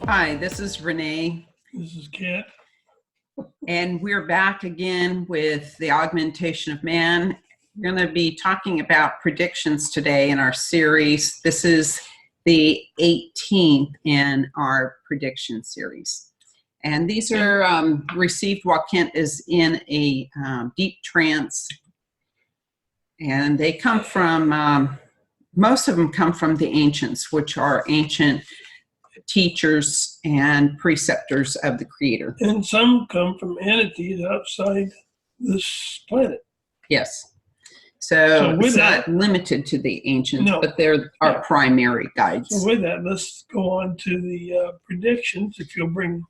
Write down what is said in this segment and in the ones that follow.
Hi, this is Renee, This is Kent. and we're back again with the augmentation of man. We're going to be talking about predictions today in our series. This is the 18th in our prediction series. And these are received while Kent is in a deep trance. And they come from, most of them come from the ancients, which are ancient teachers and preceptors of the Creator. And some come from entities outside this planet. Yes. So it's not limited to the ancients, but they're our primary guides. So with that, let's go on to the predictions, if you'll bring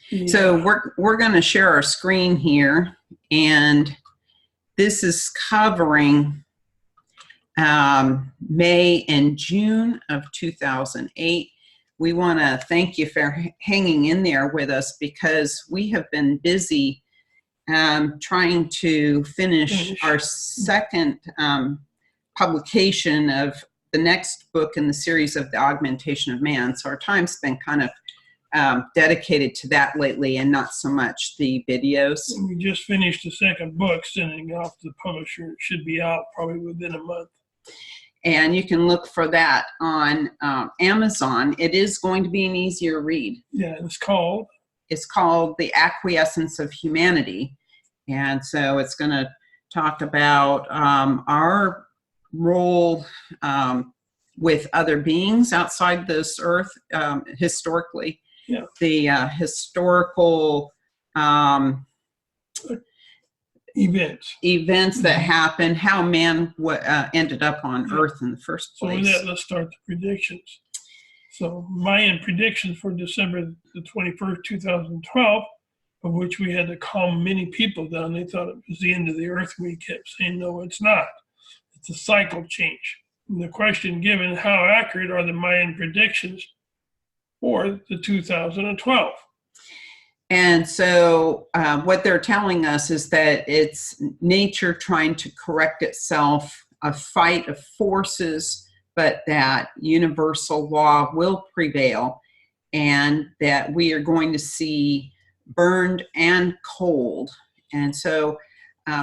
the, So we're going to share our screen here, and this is covering May and June of 2008. We want to thank you for hanging in there with us, because we have been busy trying to finish our second publication of the next book in the series of the augmentation of man. So our time's been kind of dedicated to that lately, and not so much the videos. And we just finished the second book, sending it off to the publisher. It should be out probably within a month. And you can look for that on Amazon. It is going to be an easier read. Yeah, it's called? It's called The Acquiescence of Humanity. And so it's going to talk about our role with other beings outside this earth historically. Yeah. The historical events that happened, how man ended up on Earth in the first place. So with that, let's start the predictions. So Mayan predictions for December the 21st, 2012, of which we had to calm many people down. They thought it was the end of the Earth. We kept saying, no, it's not. It's a cycle change. And the question given, how accurate are the Mayan predictions for the 2012? And so what they're telling us is that it's nature trying to correct itself, a fight of forces, but that universal law will prevail, and that we are going to see burned and cold. And so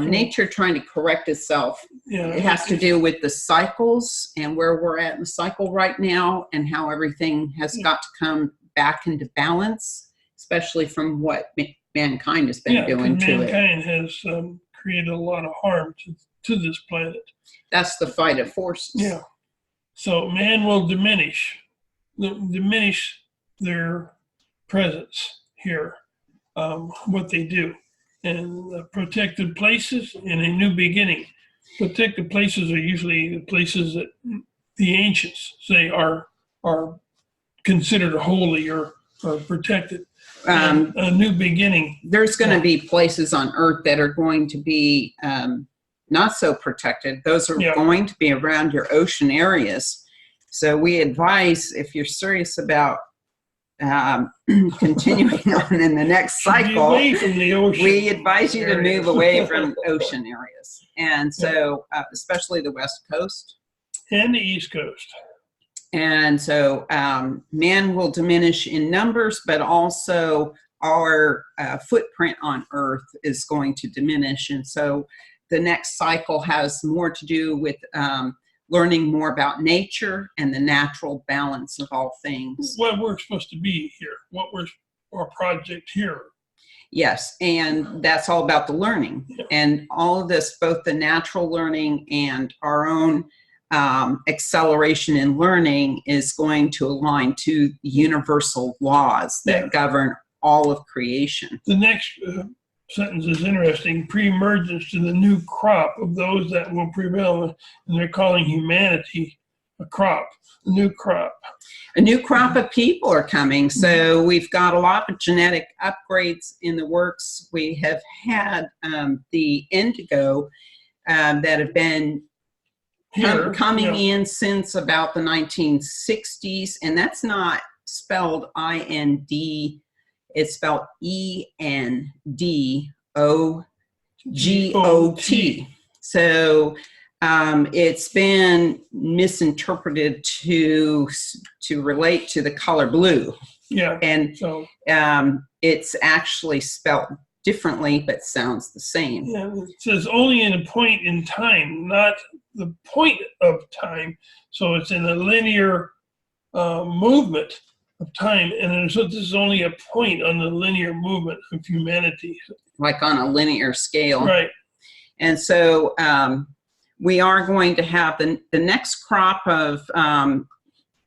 nature trying to correct itself, it has to do with the cycles and where we're at in the cycle right now, and how everything has got to come back into balance, especially from what mankind has been doing to it. Mankind has created a lot of harm to this planet. That's the fight of forces. Yeah. So man will diminish their presence here, what they do. And protected places in a new beginning. Protected places are usually the places that the ancients say are considered holy or protected. A new beginning. There's going to be places on Earth that are going to be not so protected. Those are going to be around your ocean areas. So we advise, if you're serious about continuing on in the next cycle, away from the ocean, we advise you to move away from ocean areas. And so especially the West Coast. And the East Coast. And so man will diminish in numbers, but also our footprint on Earth is going to diminish. And so the next cycle has more to do with learning more about nature and the natural balance of all things. What we're supposed to be here, our project here. Yes, and that's all about the learning. And all of this, both the natural learning and our own acceleration in learning, is going to align to universal laws that govern all of creation. The next sentence is interesting. Pre-emergence to the new crop of those that will prevail, and they're calling humanity a crop, a new crop. A new crop of people are coming. So we've got a lot of genetic upgrades in the works. We have had the indigo that have been coming in since about the 1960s, and that's not spelled I-N-D, it's spelled E-N-D-O-G-O-T. So it's been misinterpreted to relate to the color blue. Yeah. And So it's actually spelled differently, but sounds the same. yeah, it says only in a point in time, not the point of time. So it's in a linear movement of time, and so this is only a point on the linear movement of humanity. Like on a linear scale. Right. And so we are going to have the next crop of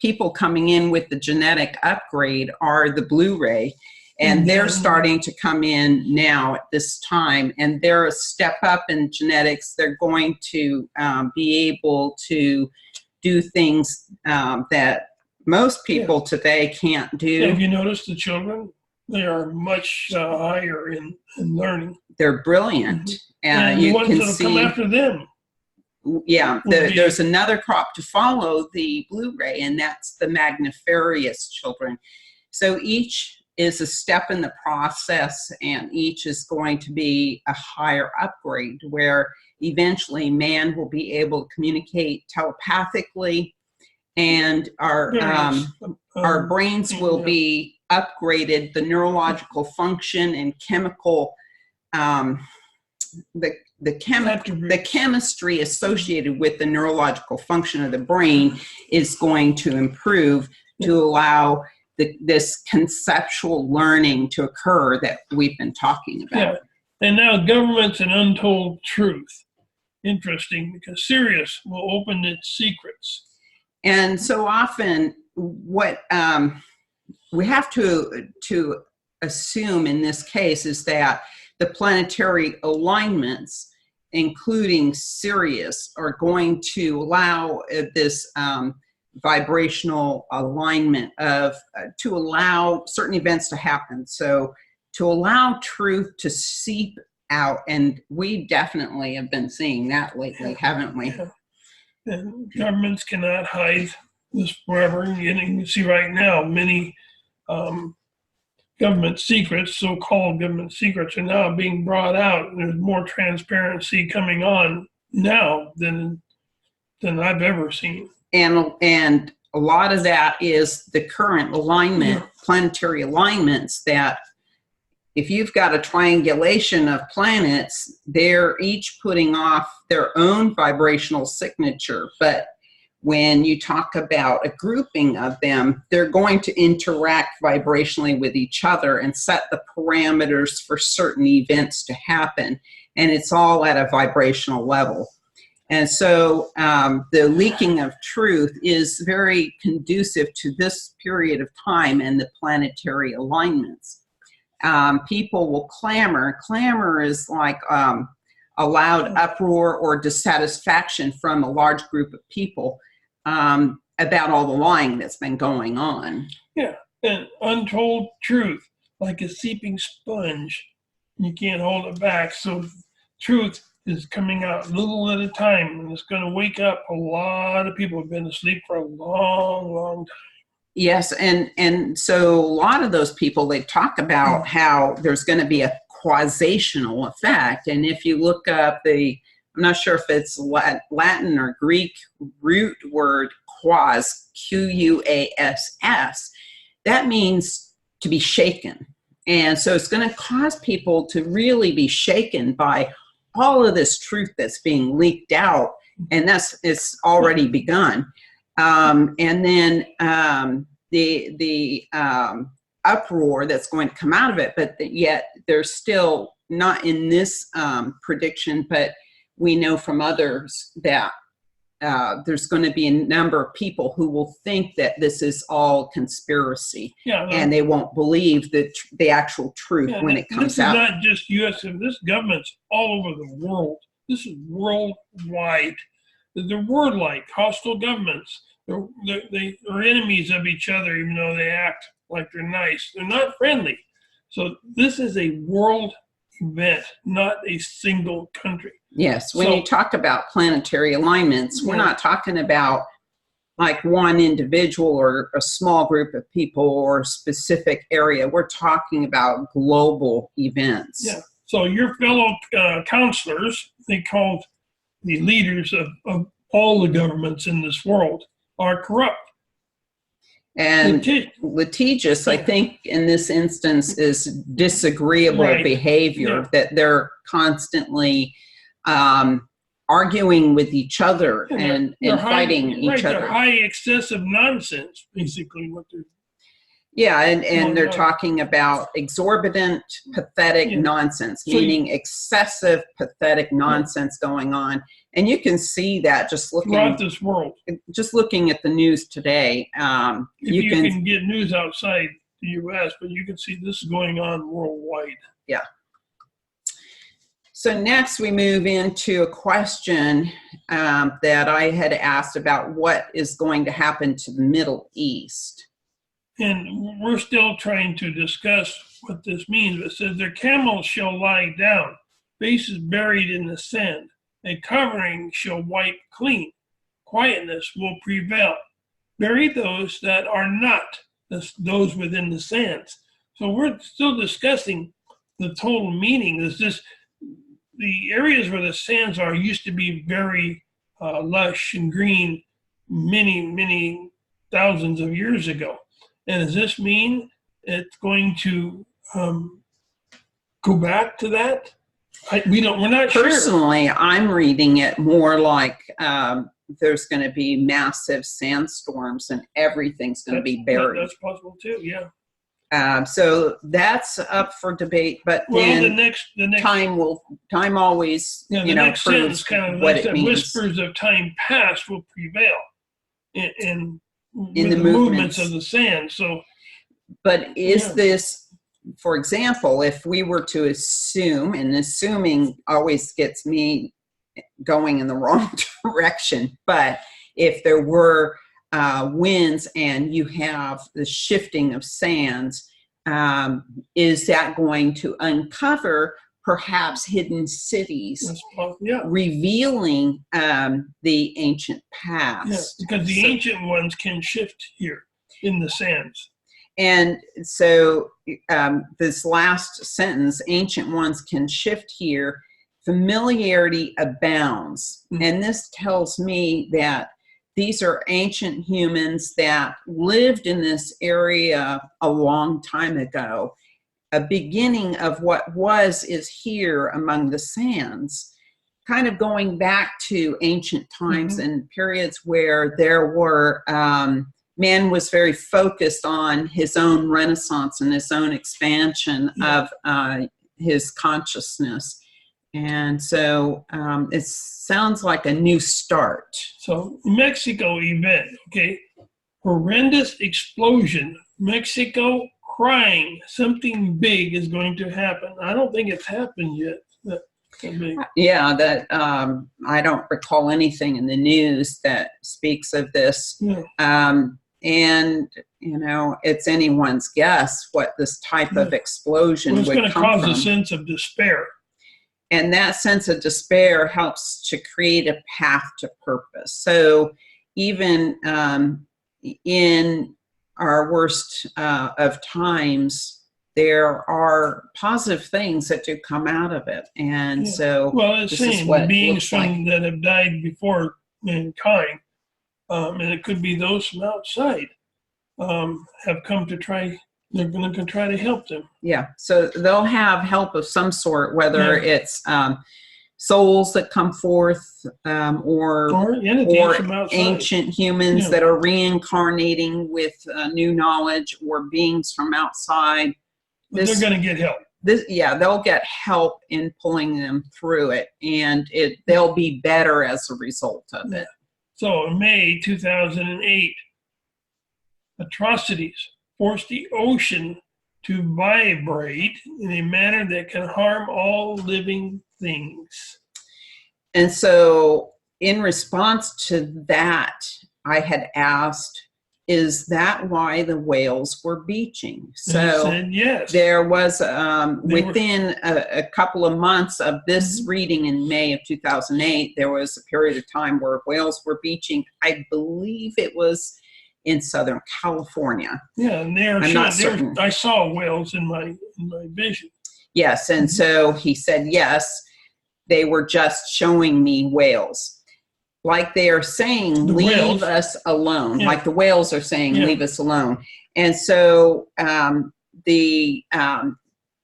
people coming in with the genetic upgrade are the Blu-ray. And they're starting to come in now at this time, and they're a step up in genetics. They're going to be able to do things that most people today can't do. Have you noticed the children? They are much higher in learning. They're brilliant. And you the ones can that'll see, come after them. Yeah, there's another crop to follow the Blu-ray, and that's the magnifarious children. So each is a step in the process, and each is going to be a higher upgrade where eventually man will be able to communicate telepathically, and our brains will be upgraded, the neurological function and chemical the chemistry associated with the neurological function of the brain is going to improve to allow this conceptual learning to occur that we've been talking about. Yeah. And now government's an untold truth. Interesting, because Sirius will open its secrets. And so often what we have to assume in this case is that the planetary alignments, including Sirius, are going to allow this vibrational alignment of to allow certain events to happen. So to allow truth to seep out, and we definitely have been seeing that lately, haven't we? Yeah. And governments cannot hide this forever. And you can see right now many government secrets, so-called government secrets, are now being brought out. And there's more transparency coming on now than I've ever seen. And a lot of that is the current alignment, planetary alignments, that if you've got a triangulation of planets, they're each putting off their own vibrational signature. But when you talk about a grouping of them, they're going to interact vibrationally with each other and set the parameters for certain events to happen. And it's all at a vibrational level. And so the leaking of truth is very conducive to this period of time and the planetary alignments. People will clamor. Clamor is like a loud uproar or dissatisfaction from a large group of people about all the lying that's been going on. Yeah, and untold truth, like a seeping sponge. You can't hold it back. So truth is coming out little at a time, and it's going to wake up a lot of people who've been asleep for a long, long time. Yes, and so a lot of those people, they talk about how there's going to be a causational effect. And if you look up I'm not sure if it's Latin or Greek root word quas, Q-U-A-S-S, that means to be shaken. And so it's going to cause people to really be shaken by all of this truth that's being leaked out, and it's already begun. And then the uproar that's going to come out of it, but yet there's still not in this prediction, but we know from others that there's going to be a number of people who will think that this is all conspiracy, and they won't believe the actual truth when it comes out. This is not just U.S. This government's all over the world. This is worldwide. They're warlike, hostile governments. They're enemies of each other, even though they act like they're nice. They're not friendly. So this is a world event, not a single country. Yes, when you talk about planetary alignments, we're not talking about like one individual or a small group of people or a specific area. We're talking about global events. Yeah. So your fellow counselors, they called the leaders of all the governments in this world, are corrupt. And litigious, I think, in this instance, is disagreeable behavior, Yeah. that they're constantly arguing with each other and fighting each other. They're high excessive nonsense, basically, what they're. Yeah, and they're talking about exorbitant, pathetic nonsense, meaning excessive, pathetic nonsense going on. And you can see that just looking throughout this world. Just looking at the news today. You can get news outside the U.S., but you can see this is going on worldwide. Yeah. So next we move into a question that I had asked about what is going to happen to the Middle East. And we're still trying to discuss what this means. It says, their camels shall lie down, faces buried in the sand. A covering shall wipe clean. Quietness will prevail. Bury those that are not, those within the sands. So we're still discussing the total meaning. Is this the areas where the sands are used to be very lush and green many thousands of years ago. And does this mean it's going to go back to that? We're not sure. Personally, I'm reading it more like there's going to be massive sandstorms and everyth's going to be buried. That's possible too, yeah. So that's up for debate, but then the next time always, the next proves sentence kind of what like it means. Whispers of time past will prevail in the movements of the sand. So, but is this, for example, if we were to assume, and assuming always gets me going in the wrong direction, but if there were winds and you have the shifting of sands, is that going to uncover perhaps hidden cities, revealing the ancient past? Yes, because the ancient ones can shift here in the sands. And so this last sentence, ancient ones can shift here, familiarity abounds. Mm-hmm. And this tells me that these are ancient humans that lived in this area a long time ago. A beginning of what is here among the sands, kind of going back to ancient times and periods where there were, man was very focused on his own renaissance and his own expansion of his consciousness. And so it sounds like a new start. So Mexico event, okay, horrendous explosion, Mexico crying, something big is going to happen. I don't think it's happened yet. Yeah, that I don't recall anything in the news that speaks of this. Yeah. And, it's anyone's guess what this type of explosion would come from. It's going to cause a sense of despair. And that sense of despair helps to create a path to purpose. So even in our worst of times, there are positive things that do come out of it. And so it's saying beings that have died before mankind, and it could be those from outside, have come to try. They're going to try to help them. Yeah, so they'll have help of some sort, whether it's souls that come forth or ancient humans that are reincarnating with new knowledge, or beings from outside. They're going to get help. They'll get help in pulling them through it, and they'll be better as a result of it. So in May 2008, atrocities forced the ocean to vibrate in a manner that can harm all living things. And so in response to that, I had asked, is that why the whales were beaching? So said yes. There was, within a couple of months of this reading in May of 2008, there was a period of time where whales were beaching. I believe it was in Southern California. Yeah, and I saw whales in my vision. Yes, and so he said, yes, they were just showing me whales. like they are saying, The leave whales. us alone. Yeah. Like the whales are saying, Yeah. leave us alone. And so the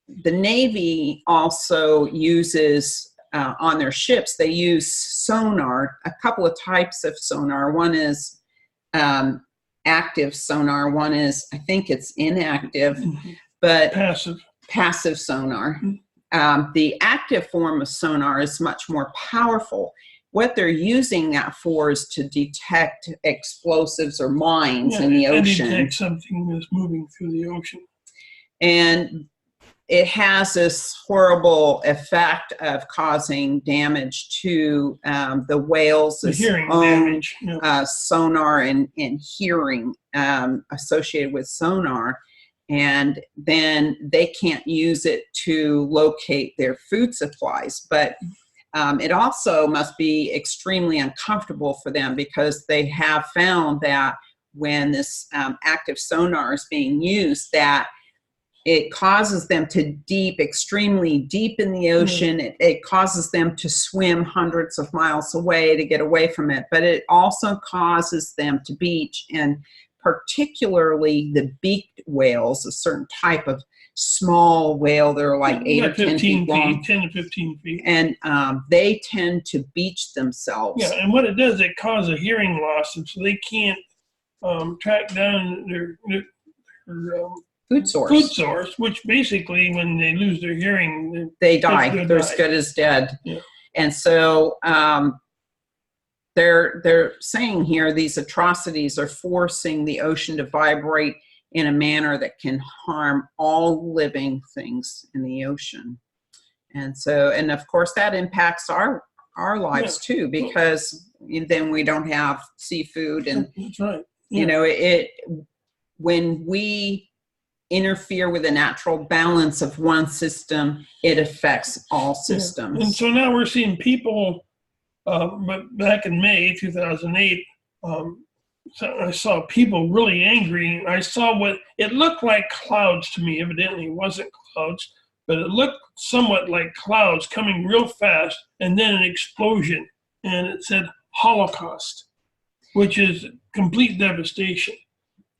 Navy also uses on their ships, they use sonar, a couple of types of sonar. One is active sonar. One is, I think it's inactive, but passive sonar. The active form of sonar is much more powerful. What they're using that for is to detect explosives or mines in the ocean. And detect something that's moving through the ocean. And it has this horrible effect of causing damage to the whales' hearing own damage. sonar and hearing associated with sonar. And then they can't use it to locate their food supplies. But it also must be extremely uncomfortable for them, because they have found that when this active sonar is being used, that it causes them to extremely deep in the ocean. It causes them to swim hundreds of miles away to get away from it. But it also causes them to beach, and particularly the beaked whales, a certain type of small whale. They're like 8 or 10 feet long. 10 to 15 feet. And they tend to beach themselves. Yeah, and what it does, it causes a hearing loss, and so they can't track down their food source, which basically, when they lose their hearing, they die. They're as good as dead. Yeah. And so they're saying here, these atrocities are forcing the ocean to vibrate in a manner that can harm all living things in the ocean. And so, and of course, that impacts our lives too, because then we don't have seafood, and that's right. You know, when we interfere with the natural balance of one system, it affects all systems. And so now we're seeing people, but back in May 2008, so I saw people really angry. I saw what it looked like clouds to me. Evidently, it wasn't clouds, but it looked somewhat like clouds coming real fast, and then an explosion. And it said Holocaust, which is complete devastation.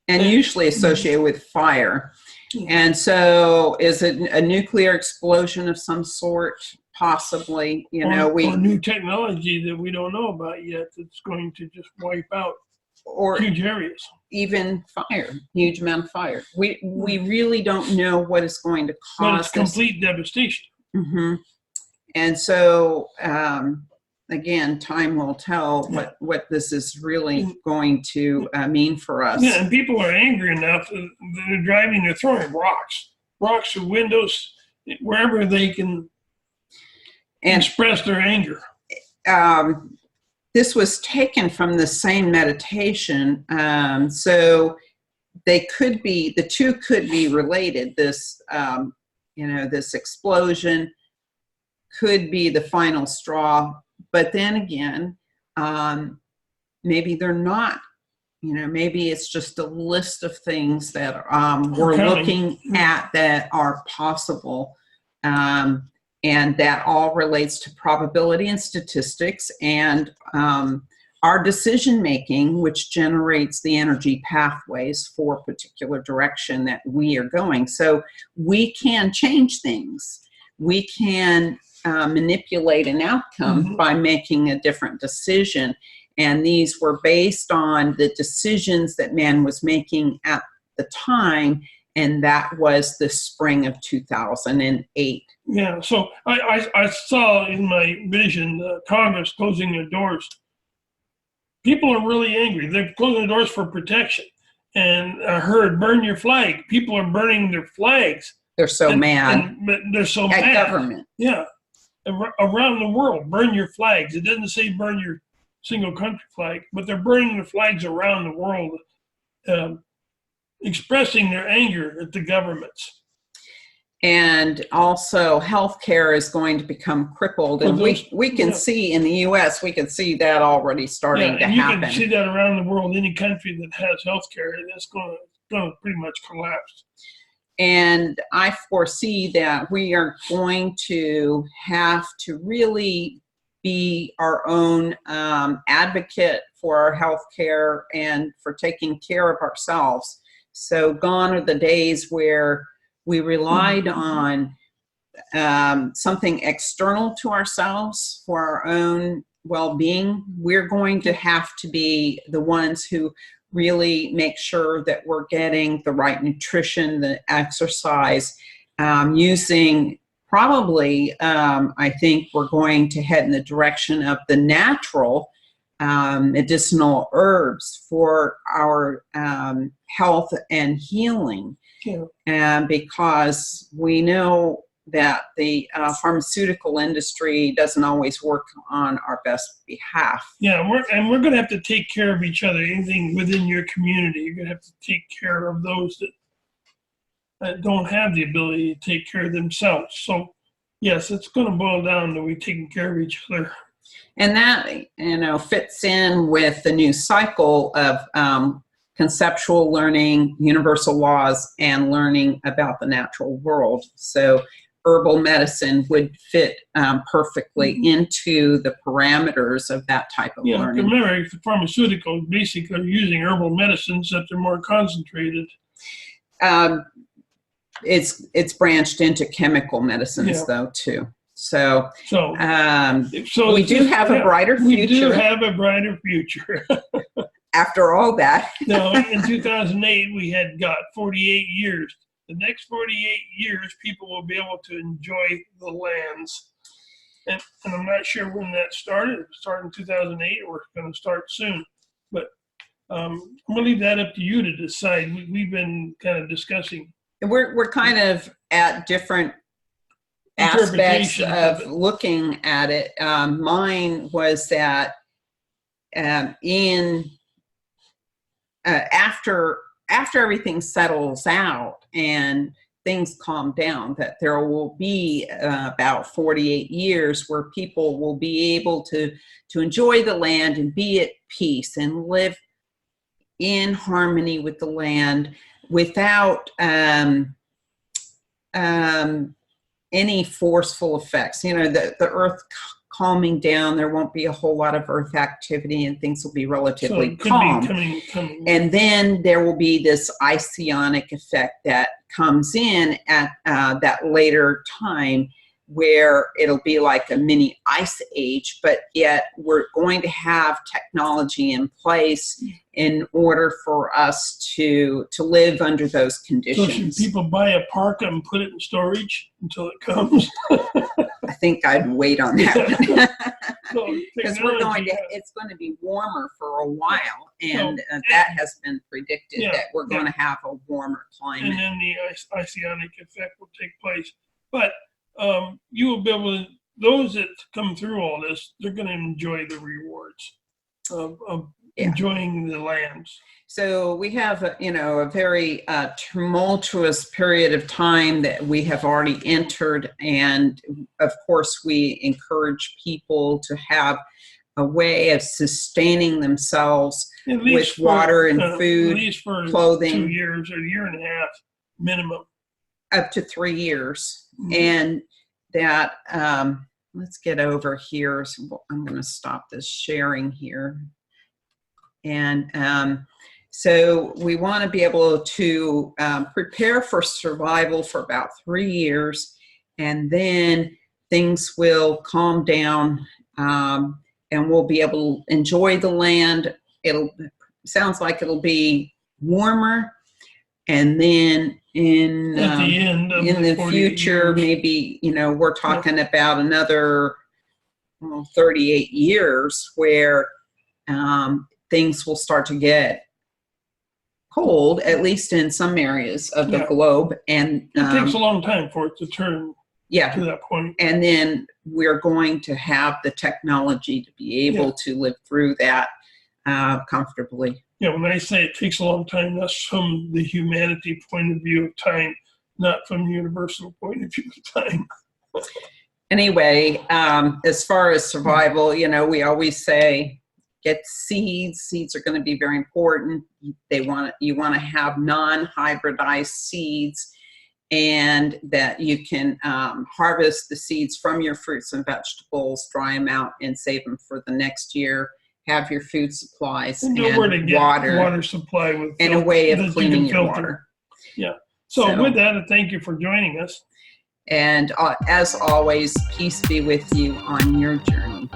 And usually associated with fire. And so is it a nuclear explosion of some sort? Possibly, or new technology that we don't know about yet that's going to just wipe out huge areas. Even fire, huge amount of fire. We really don't know what is going to cause But it's complete devastation. Mm-hmm. And so, again, time will tell what this is really going to mean for us. Yeah, and people are angry enough that they're driving, they're throwing rocks through windows, wherever they can express their anger. This was taken from the same meditation, so the two could be related. This, this explosion could be the final straw, but then again, maybe they're not. Maybe it's just a list of things that we're looking at that are possible. And that all relates to probability and statistics and our decision making, which generates the energy pathways for a particular direction that we are going. So we can change things. We can manipulate an outcome by making a different decision. And these were based on the decisions that man was making at the time. And that was the spring of 2008. Yeah, so I saw in my vision Congress closing their doors. People are really angry. They're closing the doors for protection. And I heard, burn your flag. People are burning their flags. They're so mad. But they're so at mad. Government. Yeah. Around the world, burn your flags. It doesn't say burn your single country flag, but they're burning the flags around the world, expressing their anger at the governments. And also healthcare is going to become crippled. And we can see in the U.S., we can see that already starting to happen. You can see that around the world. Any country that has healthcare, that's going to pretty much collapse. And I foresee that we are going to have to really be our own advocate for our health care and for taking care of ourselves. So gone are the days where we relied on something external to ourselves for our own well-being. We're going to have to be the ones who really make sure that we're getting the right nutrition, the exercise, using probably, I think we're going to head in the direction of the natural medicinal herbs for our health and healing. Yeah. Because we know that the pharmaceutical industry doesn't always work on our best behalf. Yeah, we're going to have to take care of each other. Anything within your community, you're going to have to take care of those that don't have the ability to take care of themselves. So, yes, it's going to boil down to we taking care of each other. And that, fits in with the new cycle of conceptual learning, universal laws, and learning about the natural world. So herbal medicine would fit perfectly into the parameters of that type of learning. Remember, the pharmaceuticals basically are using herbal medicines that they're more concentrated. It's branched into chemical medicines, though, too. So we do have a brighter future. We do have a brighter future. After all that. No, in 2008, we had got 48 years. The next 48 years, people will be able to enjoy the lands. And I'm not sure when that started. It started in 2008, or it's going to start soon. But I'm going to leave that up to you to decide. We've been kind of discussing. We're kind of at different aspects of looking at it. Mine was that after everything settles out and things calm down, that there will be about 48 years where people will be able to enjoy the land and be at peace and live in harmony with the land without any forceful effects. The earth calming down, there won't be a whole lot of earth activity and things will be relatively calm. And then there will be this ionic effect that comes in at that later time, where it'll be like a mini ice age, but yet we're going to have technology in place in order for us to live under those conditions. So should people buy a parka and put it in storage until it comes? I think I'd wait on that one. Because it's going to be warmer for a while, and that has been predicted, that we're going to have a warmer climate. And then the ionic effect will take place. But you will be able to, those that come through all this, they're going to enjoy the rewards of enjoying the lands. So we have, a very tumultuous period of time that we have already entered. And of course, we encourage people to have a way of sustaining themselves with water and food, at least for clothing. 2 years or a year and a half minimum. Up to 3 years. And that, let's get over here. So I'm going to stop this sharing here. And so we want to be able to prepare for survival for about 3 years, and then things will calm down, and we'll be able to enjoy the land. Sounds like it'll be warmer, and then in the future, maybe we're talking about another 38 years where things will start to get cold, at least in some areas of the globe. And it takes a long time for it to turn to that point. And then we're going to have the technology to be able to live through that comfortably. Yeah, when I say it takes a long time, that's from the humanity point of view of time, not from the universal point of view of time. Anyway, as far as survival, we always say, get seeds. Seeds are going to be very important. You want to have non-hybridized seeds, and that you can harvest the seeds from your fruits and vegetables, dry them out, and save them for the next year. Have your food supplies And know where to and get water water supply with and a way that of you cleaning can your filter. water. Yeah. So with that, I thank you for joining us. And as always, peace be with you on your journey.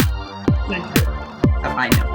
Take care. Bye-bye now.